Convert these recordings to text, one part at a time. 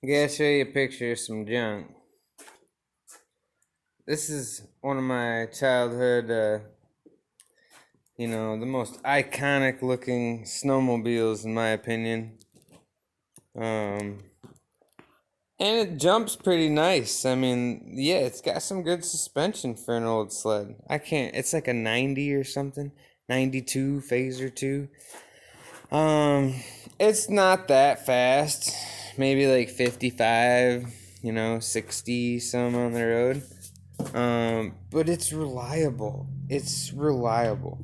I gotta show you a picture of some junk. This is one of my childhood, the most iconic looking snowmobiles, in my opinion. Um, and it jumps pretty nice. I mean, yeah, it's got some good suspension for an old sled. It's like a 90 or something. 92 Phaser 2. Um, it's not that fast. Maybe like 55, 60 some on the road. But it's reliable. It's reliable.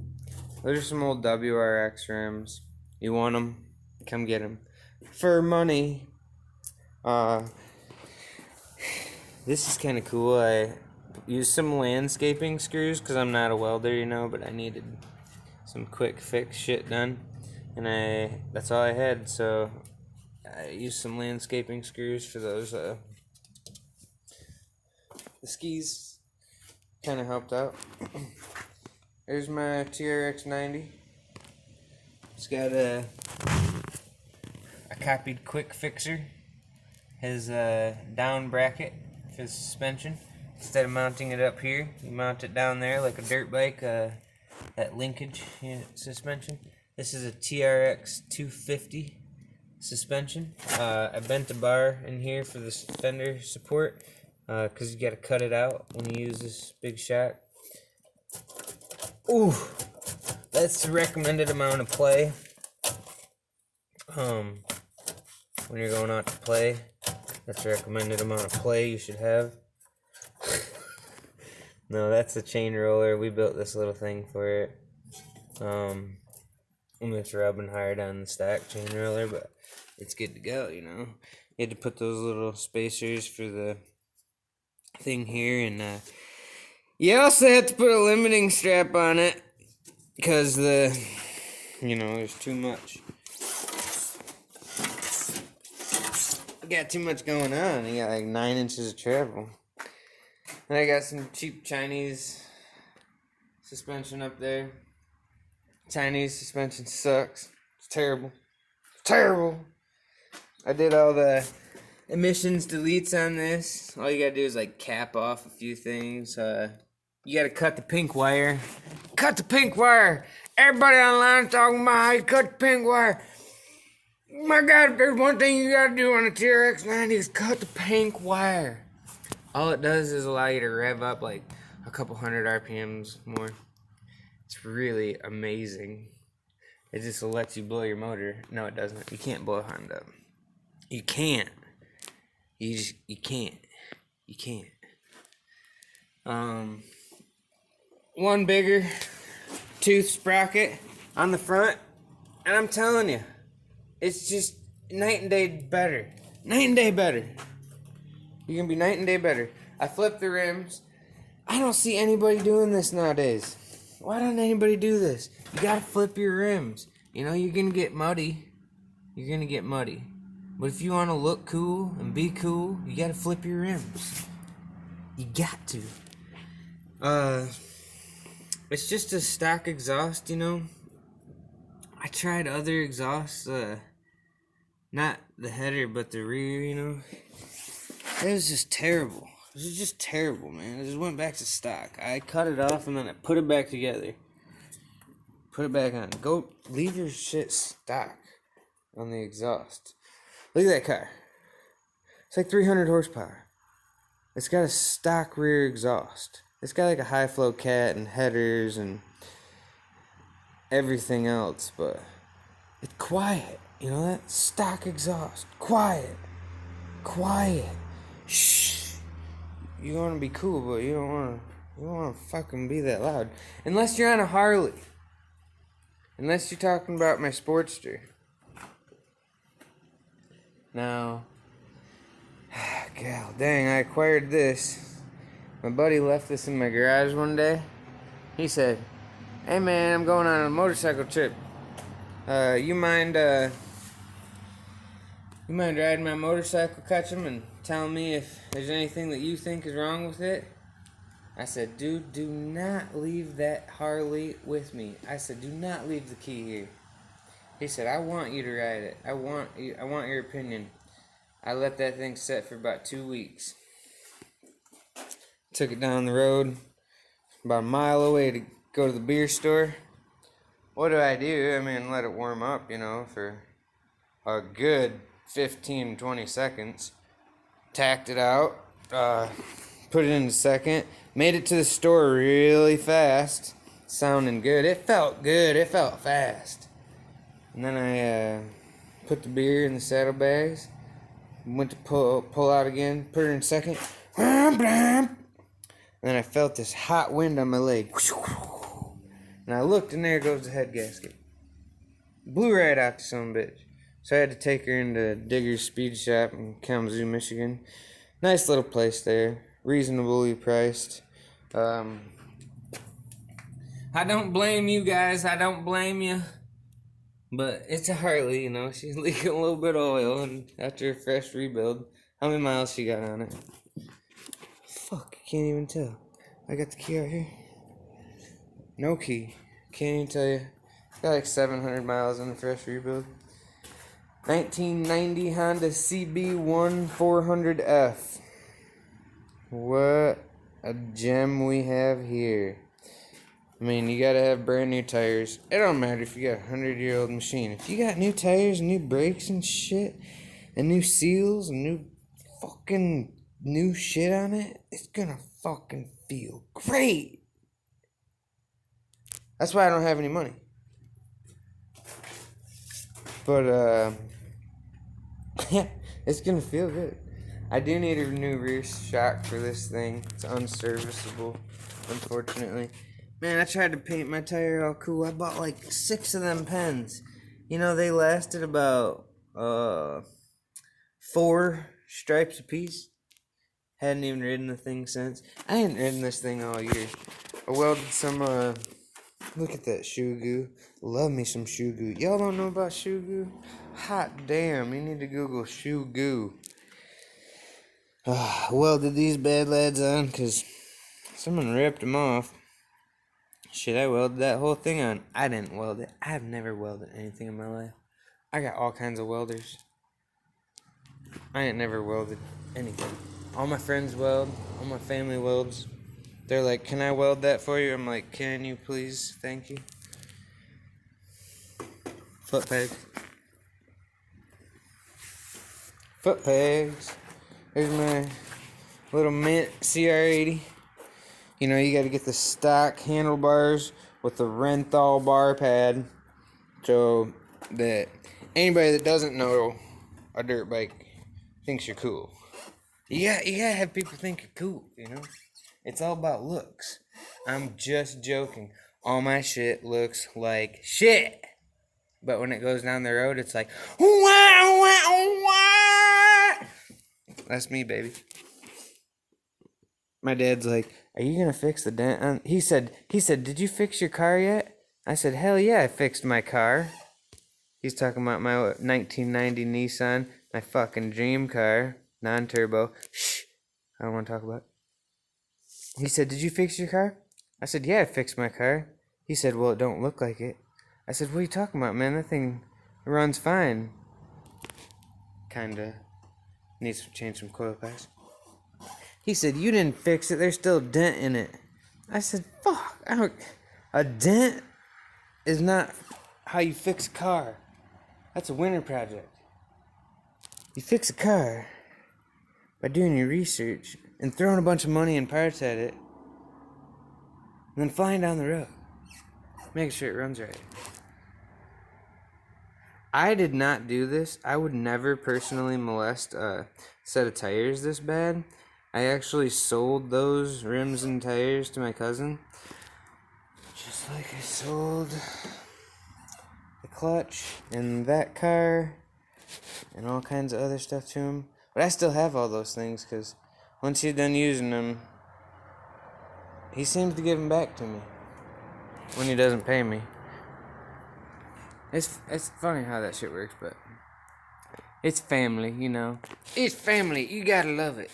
There's some old WRX rims. You want them? Come get them. For money, uh, this is kind of cool. I used some landscaping screws because I'm not a welder, but I needed some quick fix shit done. And that's all I had, so I used some landscaping screws for those, the skis. Kind of helped out. There's my TRX 90. It's got a copied quick fixer. His down bracket for the suspension. Instead of mounting it up here, you mount it down there like a dirt bike. That linkage suspension. This is a TRX 250 suspension. I bent a bar in here for the fender support because you got to cut it out when you use this big shock. Ooh, that's the recommended amount of play. When you're going out to play, that's the recommended amount of play you should have. No, that's a chain roller. We built this little thing for it. It's rubbing hard on the stack chain roller, but it's good to go, You had to put those little spacers for the thing here, and you also have to put a limiting strap on it because there's too much. You got too much going on. You got like 9 inches of travel. And I got some cheap Chinese suspension up there. Chinese suspension sucks. It's terrible. Terrible. I did all the emissions deletes on this. All you gotta do is like cap off a few things. You gotta cut the pink wire. Cut the pink wire! Everybody online is talking about how you cut the pink wire. My God, if there's one thing you gotta do on a TRX 90 is cut the pink wire. All it does is allow you to rev up like a couple hundred RPMs more. It's really amazing. It just lets you blow your motor. No, it doesn't. You can't blow a Honda up. You can't. You can't. You can't. One bigger tooth sprocket on the front, and I'm telling you, it's just night and day better. Night and day better. You're gonna be night and day better. I flipped the rims. I don't see anybody doing this nowadays. Why don't anybody do this? You gotta flip your rims. You're gonna get muddy. You're gonna get muddy. But if you wanna look cool and be cool, you gotta flip your rims. You got to. It's just a stock exhaust, I tried other exhausts, not the header, but the rear, It was just terrible. It was just terrible, man. It just went back to stock. I cut it off and then I put it back together. Put it back on. Go leave your shit stock on the exhaust. Look at that car. It's like 300 horsepower. It's got a stock rear exhaust. It's got like a high flow cat and headers and everything else, but it's quiet. That stock exhaust. Quiet. Shh. You want to be cool, but you don't want to fucking be that loud. Unless you're on a Harley. Unless you're talking about my Sportster. Now, God dang, I acquired this. My buddy left this in my garage one day. He said, "Hey man, I'm going on a motorcycle trip. You mind riding my motorcycle, Ketchum, and telling me if there's anything that you think is wrong with it?" I said, "Dude, do not leave that Harley with me." I said, "Do not leave the key here." He said, "I want you to ride it. I want your opinion." I let that thing set for about 2 weeks. Took it down the road, about a mile away to go to the beer store. What do? I mean, let it warm up, for a good 15, 20 seconds. Tacked it out, put it in the second, made it to the store really fast, sounding good. It felt good, it felt fast. And then I put the beer in the saddlebags, went to pull out again, put it in second, and then I felt this hot wind on my leg. And I looked, and there goes the head gasket. Blew right out to some bitch. So I had to take her into Digger's Speed Shop in Kalamazoo, Michigan. Nice little place there. Reasonably priced. I don't blame you guys. I don't blame you. But it's a Harley, She's leaking a little bit of oil, and after a fresh rebuild. How many miles she got on it? Fuck, I can't even tell. I got the key out here. No key. Can't even tell you. Got like 700 miles on the fresh rebuild. 1990 Honda CB1 400F. What a gem we have here. I mean, you gotta have brand new tires. It don't matter if you got a 100-year-old machine. If you got new tires, new brakes and shit, and new seals, and new shit on it, it's gonna fucking feel great. That's why I don't have any money. But, yeah, it's gonna feel good. I do need a new rear shock for this thing. It's unserviceable, unfortunately. Man, I tried to paint my tire all cool. I bought like 6 of them pens. They lasted about 4 stripes apiece. Hadn't even ridden the thing since. I hadn't ridden this thing all year. I welded some, look at that shoe goo. Love me some shoe goo. Y'all don't know about shoe goo? Hot damn, you need to Google shoe goo. Welded these bad lads on because someone ripped them off. Shit, I welded that whole thing on. I didn't weld it. I've never welded anything in my life. I got all kinds of welders. I ain't never welded anything. All my friends weld. All my family welds. They're like, can I weld that for you? I'm like, can you please? Thank you. Foot pegs. Foot pegs. Here's my little mint CR80. You got to get the stock handlebars with the Renthal bar pad so that anybody that doesn't know a dirt bike thinks you're cool. You gotta have people think you're cool, It's all about looks. I'm just joking. All my shit looks like shit. But when it goes down the road, it's like, wah, wah, wah. That's me, baby. My dad's like, are you gonna fix the dent? He said, did you fix your car yet? I said, hell yeah, I fixed my car. He's talking about my 1990 Nissan, my fucking dream car, non-turbo. Shh, I don't want to talk about it. He said, did you fix your car? I said, yeah, I fixed my car. He said, well, it don't look like it. I said, what are you talking about, man? That thing runs fine. Kinda. Needs to change some coil packs. He said, you didn't fix it. There's still a dent in it. I said, fuck. A dent is not how you fix a car. That's a winter project. You fix a car by doing your research and throwing a bunch of money and parts at it, and then flying down the road, making sure it runs right. I did not do this. I would never personally molest a set of tires this bad. I actually sold those rims and tires to my cousin. Just like I sold the clutch and that car and all kinds of other stuff to him. But I still have all those things because once he's done using them, he seems to give them back to me when he doesn't pay me. It's funny how that shit works, but it's family, It's family. You gotta love it.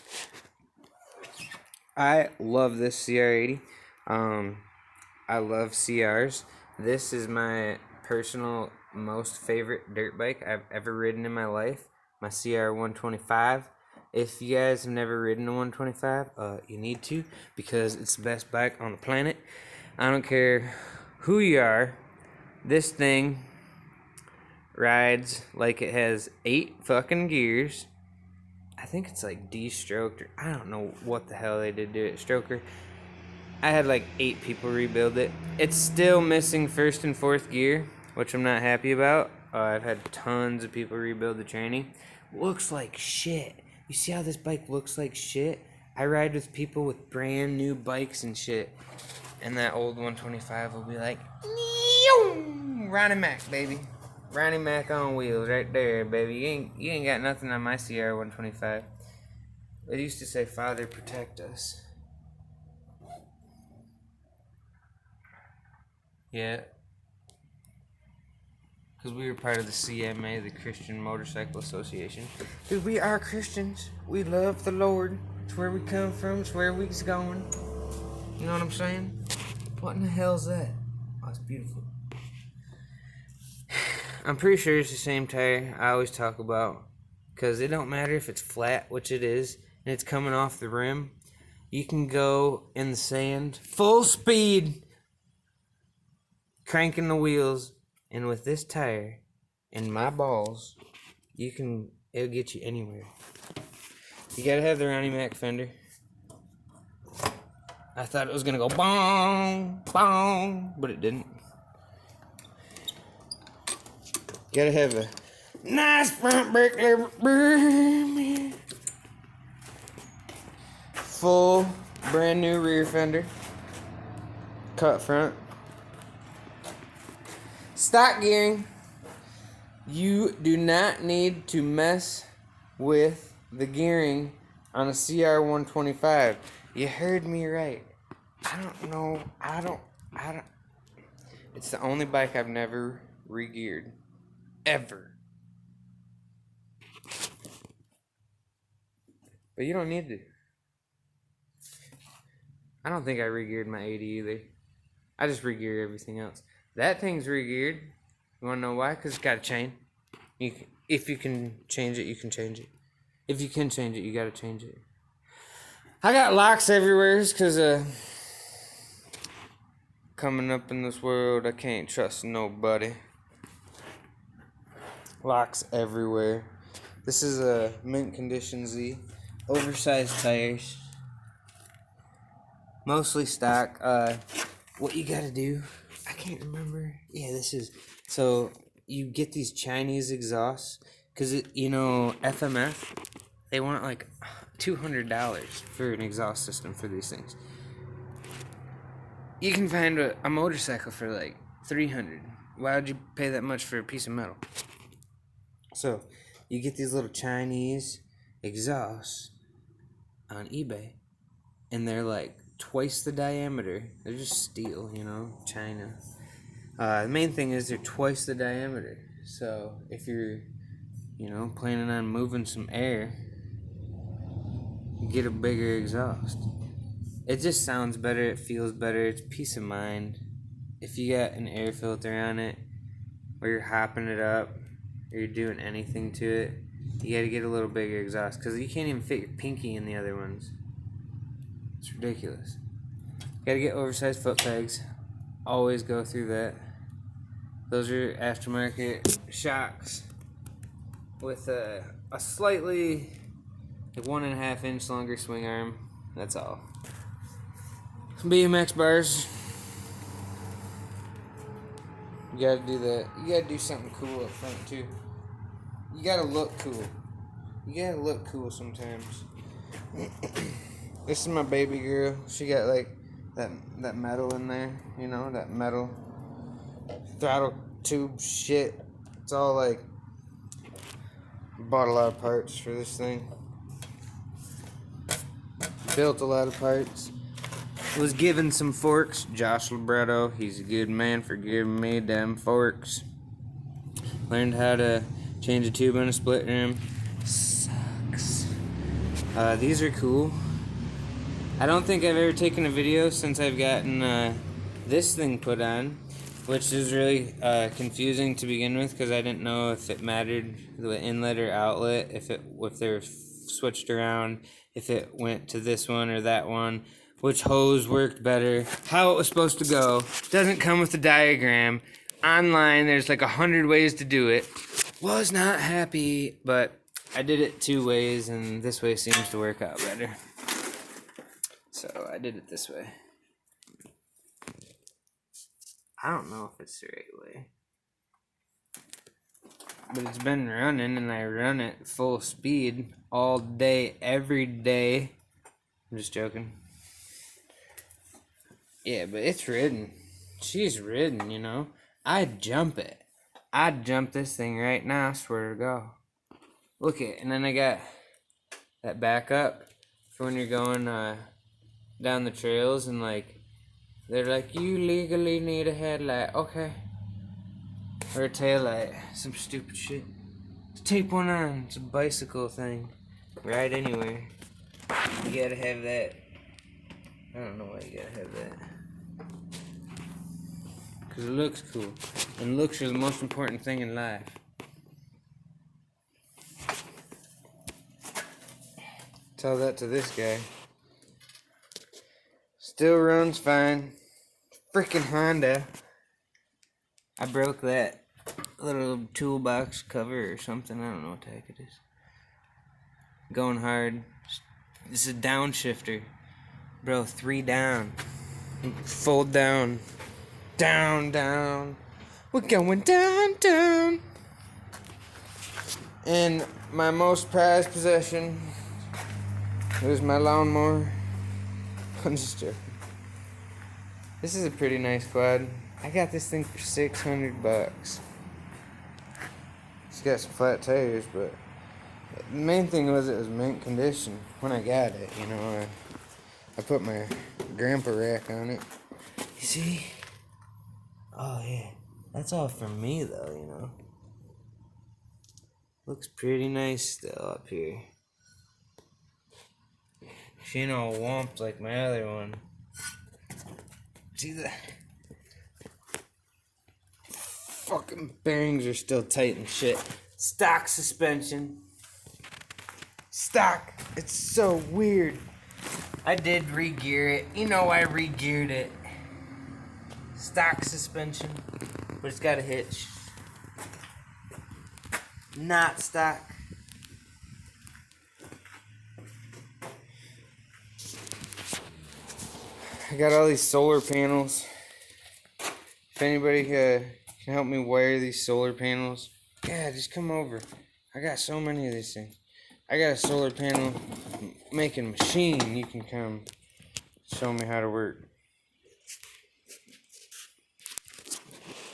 I love this CR80. I love CRs. This is my personal most favorite dirt bike I've ever ridden in my life. my CR 125. If you guys have never ridden a 125, you need to, because it's the best bike on the planet. I don't care who you are, this thing rides like it has 8 fucking gears. I think it's like de-stroked, or I don't know what the hell they did to it. Stroker. I had like 8 people rebuild it. It's still missing 1st and 4th gear, which I'm not happy about. I've had tons of people rebuild the tranny. Looks like shit. You see how this bike looks like shit? I ride with people with brand new bikes and shit, and that old 125 will be like, Ronnie Mac, baby. Ronnie Mac on wheels right there, baby. You ain't got nothing on my CR 125. It used to say, Father, protect us. Yeah. Because we were part of the CMA, the Christian Motorcycle Association. Because we are Christians. We love the Lord. It's where we come from. It's where we's going. You know what I'm saying? What in the hell's that? Oh, it's beautiful. I'm pretty sure it's the same tire I always talk about. Because it don't matter if it's flat, which it is, and it's coming off the rim. You can go in the sand, full speed, cranking the wheels. And with this tire and my balls, it'll get you anywhere. You gotta have the Ronnie Mac fender. I thought it was gonna go bong, bong, but it didn't. You gotta have a nice front brake lever. Full brand new rear fender. Cut front. Stock gearing. You do not need to mess with the gearing on a CR 125. You heard me right. I don't. It's the only bike I've never re-geared. Ever. But you don't need to. I don't think I re-geared my 80 either. I just re-gear everything else. That thing's re-geared. You wanna know why? Because it's got a chain. If you can change it, you can change it. If you can change it, you gotta change it. I got locks everywhere because coming up in this world, I can't trust nobody. Locks everywhere. This is a mint condition Z. Oversized tires. Mostly stock. What you gotta do, I can't remember. Yeah, this is, so you get these Chinese exhausts, because FMF, they want like $200 for an exhaust system for these things. You can find a motorcycle for like $300. Why would you pay that much for a piece of metal? So you get these little Chinese exhausts on eBay, and they're like twice the diameter. They're just steel, China. The main thing is they're twice the diameter. So if you're, planning on moving some air, get a bigger exhaust. It just sounds better. It feels better. It's peace of mind. If you got an air filter on it, or you're hopping it up, or you're doing anything to it, you gotta get a little bigger exhaust, because you can't even fit your pinky in the other ones. It's ridiculous. Gotta get oversized foot pegs. Always go through that. Those are aftermarket shocks with a slightly, like 1.5 inch longer swing arm. That's all. Some BMX bars. You gotta do that. You gotta do something cool up front too. You gotta look cool. You gotta look cool sometimes. This is my baby girl. She got like that metal in there, that metal throttle tube shit. It's all like, bought a lot of parts for this thing. Built a lot of parts. Was given some forks. Josh Libretto, he's a good man for giving me them forks. Learned how to change a tube on a split rim. Sucks. These are cool. I don't think I've ever taken a video since I've gotten this thing put on. which is really confusing to begin with because I didn't know if it mattered the inlet or outlet, if they were switched around, if it went to this one or that one, which hose worked better, how it was supposed to go. Doesn't come with a diagram. Online, there's like 100 ways to do it. Was not happy, but I did it 2 ways, and this way seems to work out better. So I did it this way. I don't know if it's the right way. But it's been running, and I run it full speed all day, every day. I'm just joking. Yeah, but it's ridden. She's ridden, you know. I'd jump it. I'd jump this thing right now, I swear to God. Look it, and then I got that backup for when you're going down the trails, and like, they're like, you legally need a headlight. Okay. Or a taillight. Some stupid shit. Tape one on. It's a bicycle thing. Ride anywhere. You gotta have that. I don't know why you gotta have that. Because it looks cool. And looks are the most important thing in life. Tell that to this guy. Still runs fine. Freaking Honda. I broke that little toolbox cover or something. I don't know what the heck it is. Going hard. This is a downshifter. Bro, 3 down. Fold down. Down, down. We're going down, down. And my most prized possession was my lawnmower. I'm just joking. This is a pretty nice quad. I got this thing for $600. It's got some flat tires, but the main thing was it was mint condition when I got it. You know, I put my grandpa rack on it. You see? Oh yeah, that's all from me though. You know, looks pretty nice still up here. She ain't all womped like my other one. See the fucking bearings are still tight and shit. Stock suspension. Stock. It's so weird. I did re-gear it. You know I re-geared it. Stock suspension. But it's got a hitch. Not stock. I got all these solar panels. If anybody can help me wire these solar panels, yeah, just come over. I got so many of these things. I got a solar panel making machine. You can come show me how to work.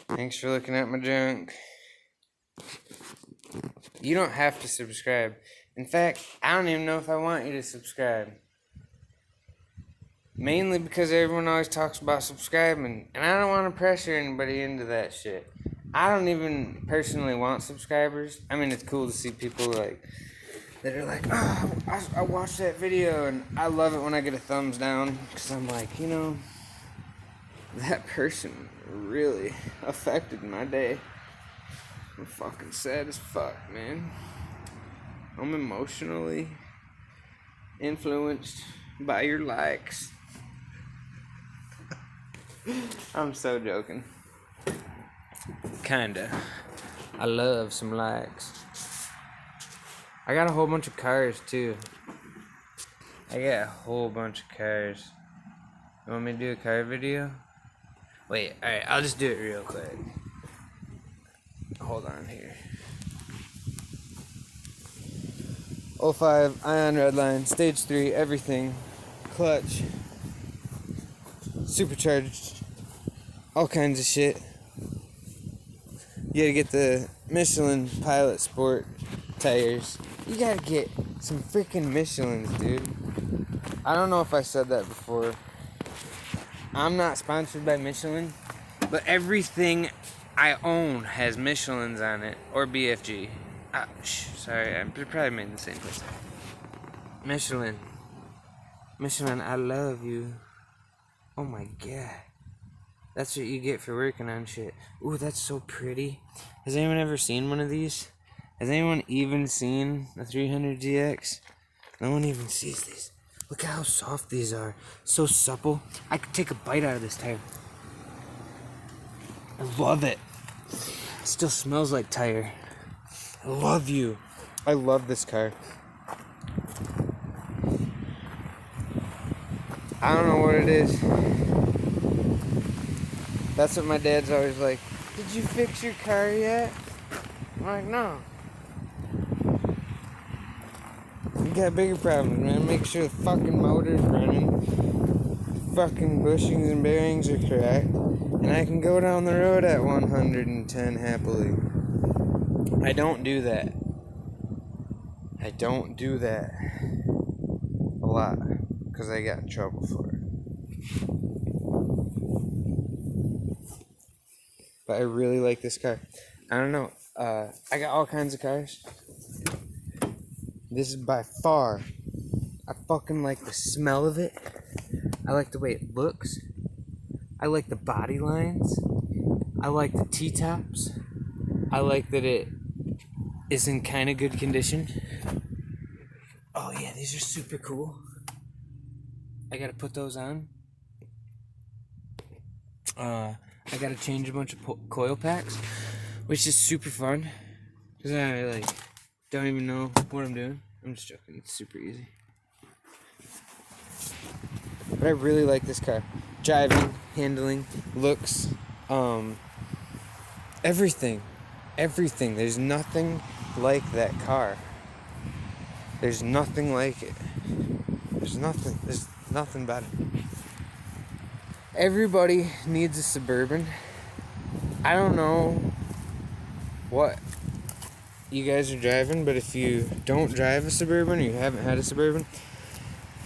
Thanks for looking at my junk. You don't have to subscribe. In fact, I don't even know if I want you to subscribe. Mainly because everyone always talks about subscribing, and I don't want to pressure anybody into that shit. I don't even personally want subscribers. I mean, it's cool to see people like that are like, oh, I watched that video, and I love it when I get a thumbs down, because I'm like, you know, that person really affected my day. I'm fucking sad as fuck, man. I'm emotionally influenced by your likes. I'm so joking. Kinda. I love some likes. I got a whole bunch of cars too. I got a whole bunch of cars. You want me to do a car video? Wait, alright, I'll just do it real quick. Hold on here. 05, Ion Redline, Stage 3, everything. Clutch. Supercharged. All kinds of shit. You gotta get the Michelin Pilot Sport tires. You gotta get some freaking Michelins, dude. I don't know if I said that before. I'm not sponsored by Michelin, but everything I own has Michelins on it, or BFG. Sorry, they're probably made in the same place. Michelin, I love you. Oh my god. That's what you get for working on shit. Ooh, that's so pretty. Has anyone ever seen one of these? Has anyone even seen a 300GX? No one even sees these. Look at how soft these are. So supple. I could take a bite out of this tire. I love it. It still smells like tire. I love you. I love this car. I don't know what it is. That's what my dad's always like. Did you fix your car yet? I'm like, no. You got bigger problems, man. Make sure the fucking motor's running. Fucking bushings and bearings are correct. And I can go down the road at 110 happily. I don't do that. I don't do that. A lot. Because I got in trouble for it. But I really like this car. I don't know. I got all kinds of cars. This is by far. I fucking like the smell of it. I like the way it looks. I like the body lines. I like the T-tops. I like that it is in kind of good condition. Oh yeah, these are super cool. I gotta put those on. I gotta change a bunch of coil packs, which is super fun. Because I like don't even know what I'm doing. I'm just joking, it's super easy. But I really like this car. Driving, handling, looks, everything. Everything. There's nothing like that car. There's nothing like it. There's nothing about it. Everybody needs a Suburban. I don't know what you guys are driving, but if you don't drive a Suburban or you haven't had a Suburban,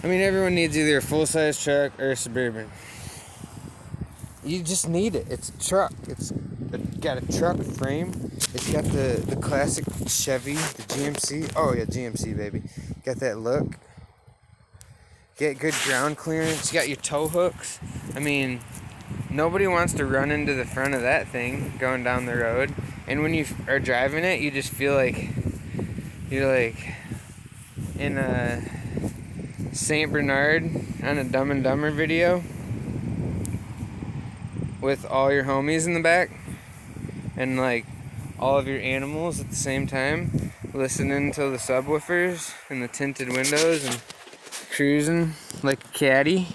I mean, everyone needs either a full-size truck or a Suburban. You just need it. It's a truck. It's got a truck frame. It's got the classic Chevy, the GMC. Oh yeah, GMC baby. Got that look. Get good ground clearance. You got your tow hooks. I mean, nobody wants to run into the front of that thing going down the road. And when you are driving it, you just feel like you're like in a St. Bernard on a Dumb and Dumber video with all your homies in the back and like all of your animals at the same time, listening to the subwoofers and the tinted windows and cruising like a caddy.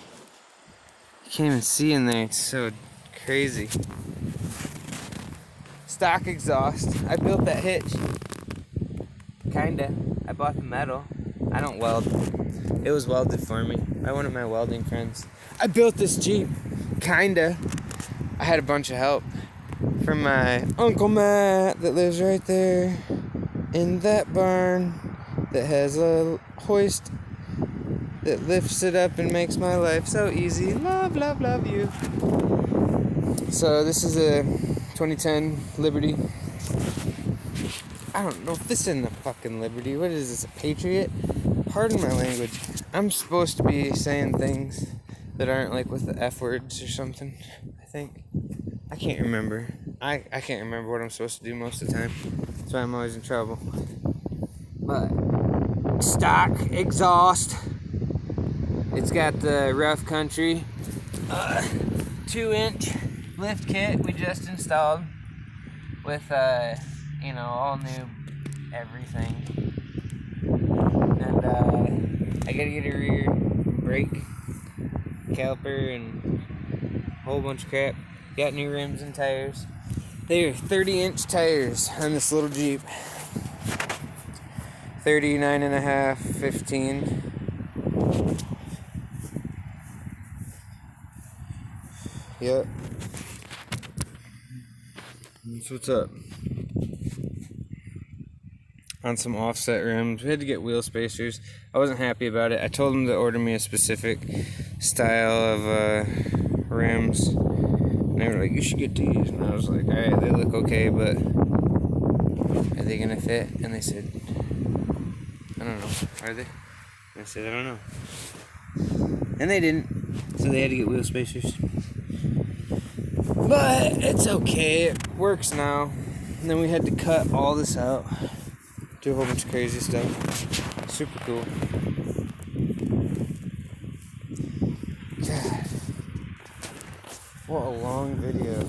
You can't even see in there, it's so crazy. Stock exhaust. I built that hitch. Kinda. I bought the metal. I don't weld. It was welded for me by one of my welding friends. I built this Jeep. Kinda. I had a bunch of help from my Uncle Matt that lives right there in that barn that has a hoist that lifts it up and makes my life so easy. Love, love, love you. So this is a 2010 Liberty. I don't know if this isn't a fucking Liberty. What is this, a Patriot? Pardon my language. I'm supposed to be saying things that aren't like with the F words or something, I think. I can't remember. I can't remember what I'm supposed to do most of the time. That's why I'm always in trouble. But stock exhaust. It's got the Rough Country 2-inch lift kit we just installed with all new everything. And I gotta get a rear brake caliper and a whole bunch of crap. Got new rims and tires. They are 30-inch tires on this little Jeep. 39.5, 15. Yep. That's what's up. On some offset rims. We had to get wheel spacers. I wasn't happy about it. I told them to order me a specific style of rims. And they were like, you should get these. And I was like, alright, they look okay, but are they gonna fit? And they said, I don't know. Are they? And I said, I don't know. And they didn't. So they had to get wheel spacers. But it's okay, it works now. And then we had to cut all this out. Do a whole bunch of crazy stuff. Super cool. God. What a long video.